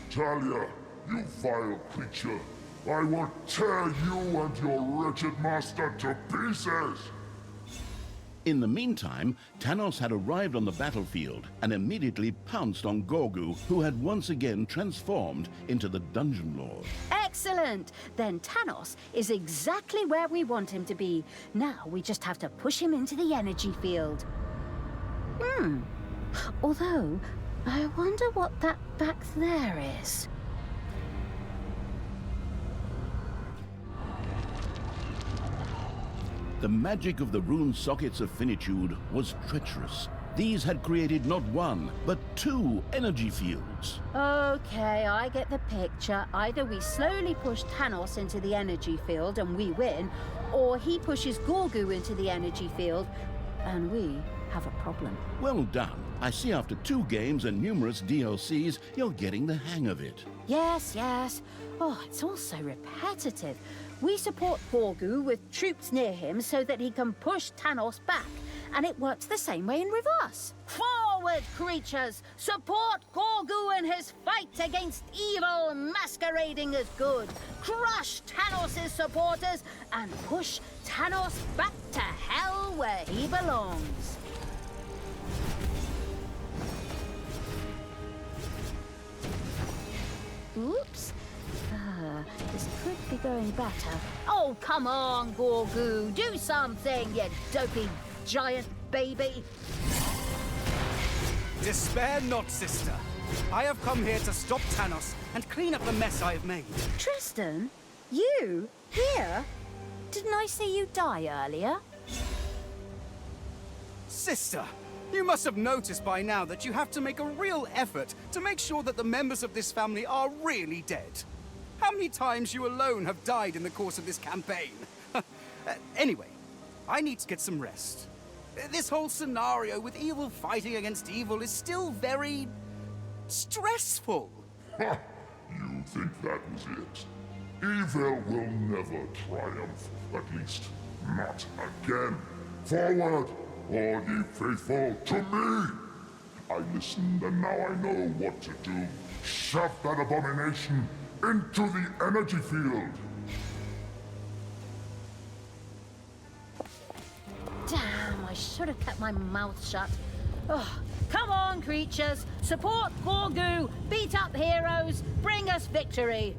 Talia, you vile creature. I will tear you and your wretched master to pieces! In the meantime, Thanos had arrived on the battlefield and immediately pounced on Gorgu, who had once again transformed into the Dungeon Lord. Excellent! Then Thanos is exactly where we want him to be. Now we just have to push him into the energy field. Although, I wonder what that back there is. The magic of the rune sockets of finitude was treacherous. These had created not one, but two energy fields. Okay, I get the picture. Either we slowly push Thanos into the energy field and we win, or he pushes Gorgu into the energy field and we have a problem. Well done. I see after 2 games and numerous DLCs, you're getting the hang of it. Yes, yes. Oh, it's all so repetitive. We support Gorgu with troops near him so that he can push Thanos back. And it works the same way in reverse. Forward, creatures! Support Gorgu in his fight against evil masquerading as good. Crush Thanos' supporters and push Thanos back to hell where he belongs. Oops. This could be going better. Oh, come on, Gorgu. Do something, you dopey giant baby. Despair not, sister. I have come here to stop Thanos and clean up the mess I have made. Tristan? You? Here? Didn't I see you die earlier? Sister, you must have noticed by now that you have to make a real effort to make sure that the members of this family are really dead. How many times you alone have died in the course of this campaign? Anyway, I need to get some rest. This whole scenario with evil fighting against evil is still very stressful. Ha! You think that was it? Evil will never triumph, at least not again. Forward, all ye faithful, to me! I listened and now I know what to do. Shove that abomination into the energy field! Damn, I should have kept my mouth shut. Oh, come on, creatures. Support Gorgu, beat up heroes, bring us victory.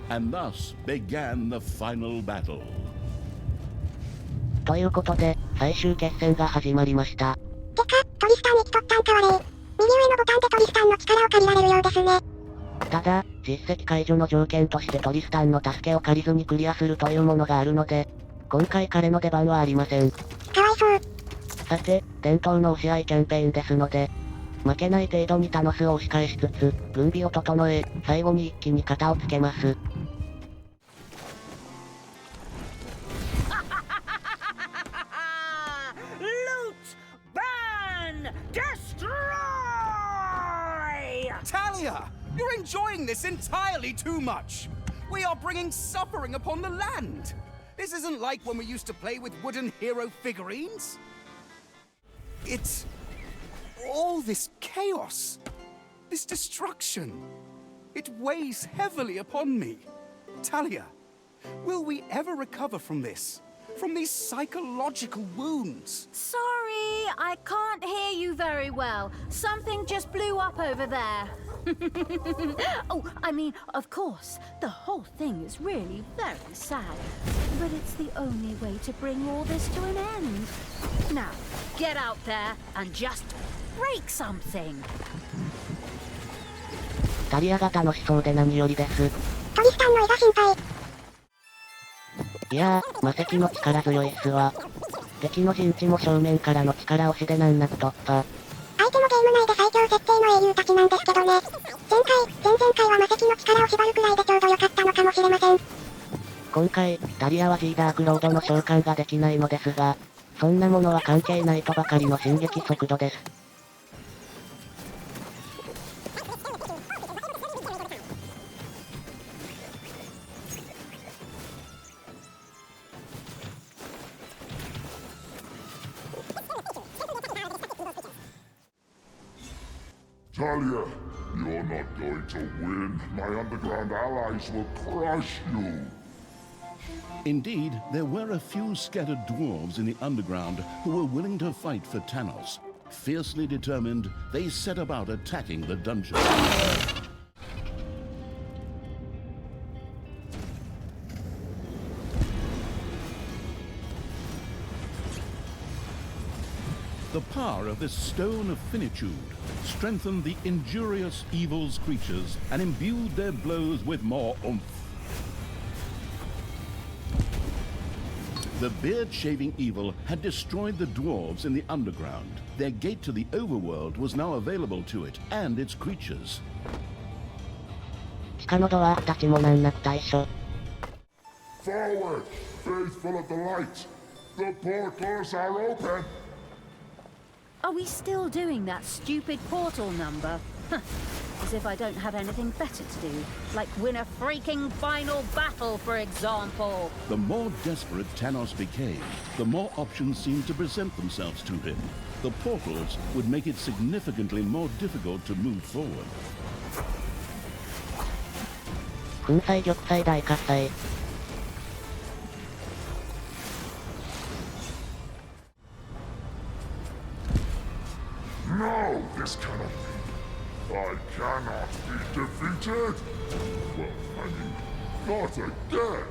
And thus began the final battle. ということで、最終決戦が始まりました。てか、トリスタン生きとったんか悪い。右上のボタンでトリスタンの力を借りられるようですね。ただ、実績解除の条件としてトリスタンの助けを借りずにクリアするというものがあるので、今回彼の出番はありません。かわいそう。さて、伝統の押し合いキャンペーンですので、負けない程度にタノスを押し返しつつ、軍備を整え、最後に一気に肩をつけます。Talia! You're enjoying this entirely too much! We are bringing suffering upon the land! This isn't like when we used to play with wooden hero figurines! It's all this chaos, this destruction. It weighs heavily upon me. Talia, will we ever recover from this? From these psychological wounds? Sorry, I can't hear you very well. Something just blew up over there. Oh, I mean, of course, the whole thing is really very sad. But it's the only way to bring all this to an end. Now, get out there and just break something. タリアが楽しそうで何よりです。トリスタンの胃が心配。いやー、魔石の力強いっすわ。敵の陣地も正面からの力押しで難なく突破。相手のゲーム内で最強設定の英雄たちなんですけどね。前々回は魔石の力を縛るくらいでちょうど良かったのかもしれません。今回、タリアは G ダークロードの召喚ができないのですが、そんなものは関係ないとばかりの進撃速度です。Talia, You're not going to win. My underground allies will crush you. Indeed, there were a few scattered dwarves in the underground who were willing to fight for Tanos. Fiercely determined, they set about attacking the dungeon. The power of this stone of finitude strengthened the injurious evil's creatures and imbued their blows with more oomph. The beard-shaving evil had destroyed the dwarves in the underground. Their gate to the overworld was now available to it and its creatures. 地下のドワーフたちも難なく対処。 Forward, faithful of the light. The portals are open. Are we still doing that stupid portal number? As if I don't have anything better to do, like win a freaking final battle, for example. The more desperate Tanos became, the more options seemed to present themselves to him. The portals would make it significantly more difficult to move forward. 粉砕玉砕大喝采。 No, this cannot be. I cannot be defeated. Well, I mean, not again.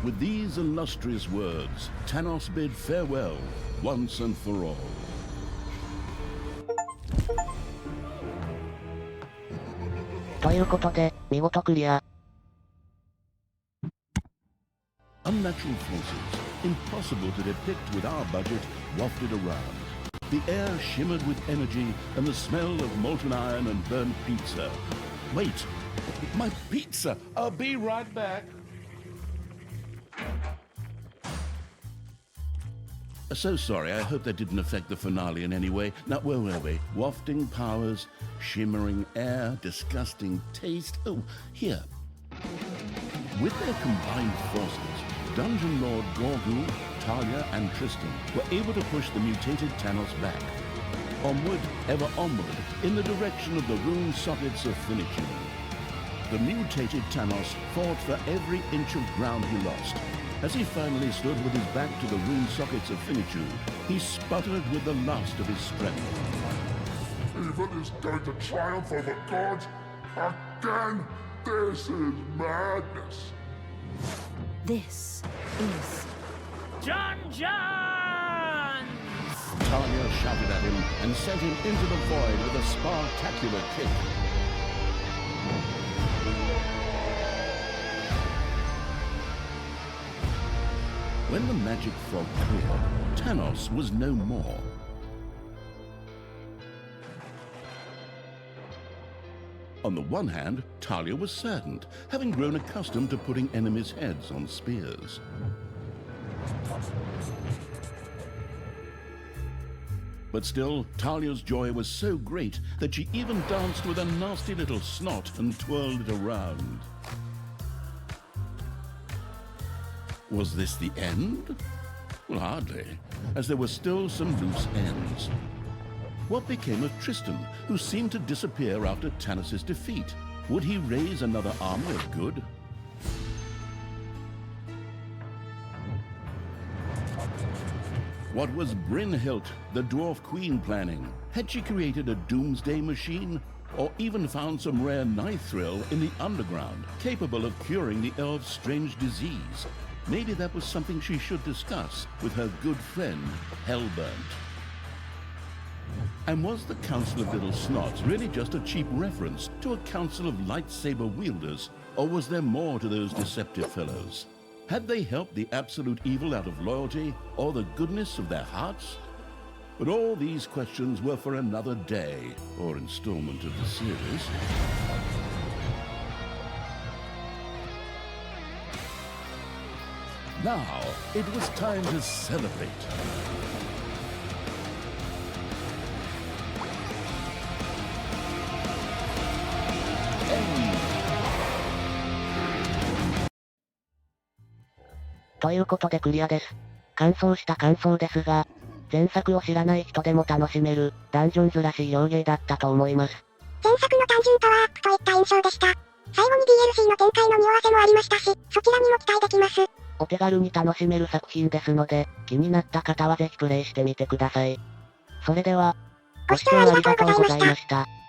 With these illustrious words, Tanos bid farewell once and for all. Toいうことで、見事クリア。 Unnatural forces, impossible to depict with our budget, wafted around. The air shimmered with energy and the smell of molten iron and burnt pizza. Wait! My pizza! I'll be right back! So sorry, I hope that didn't affect the finale in any way. Now, where were we? Wafting powers, shimmering air, disgusting taste. Oh, here. With their combined forces, Dungeon Lord Gorgu, Talia, and Tristan were able to push the mutated Tanos back. Onward, ever onward, in the direction of the rune sockets of finitude. The mutated Tanos fought for every inch of ground he lost. As he finally stood with his back to the rune sockets of finitude, he sputtered with the last of his strength. Evil is going to triumph over God again. This is madness. This is Dungeons! Talia shouted at him and sent him into the void with a spectacular kick. When the magic fog cleared, Tanos was no more. On the one hand, Talia was saddened, having grown accustomed to putting enemies' heads on spears. But still, Talia's joy was so great that she even danced with a nasty little snot and twirled it around. Was this the end? Well, hardly, as there were still some loose ends. What became of Tristan, who seemed to disappear after Tanos' defeat? Would he raise another army of good? What was Brynhild, the dwarf queen, planning? Had she created a doomsday machine? Or even found some rare nithril in the underground, capable of curing the elves' strange disease? Maybe that was something she should discuss with her good friend, Hellburnt. And was the Council of Little Snots really just a cheap reference to a council of lightsaber wielders? Or was there more to those deceptive fellows? Had they helped the absolute evil out of loyalty or the goodness of their hearts? But all these questions were for another day or installment of the series. Now, it was time to celebrate. End. ということでクリアです。完走した感想ですが、前作を知らない人でも楽しめる、ダンジョンズらしい洋芸だったと思います。前作の単純パワーアップといった印象でした。最後に DLC の展開の匂わせもありましたし、そちらにも期待できます。お手軽に楽しめる作品ですので、気になった方はぜひプレイしてみてください。それでは、ご視聴ありがとうございました。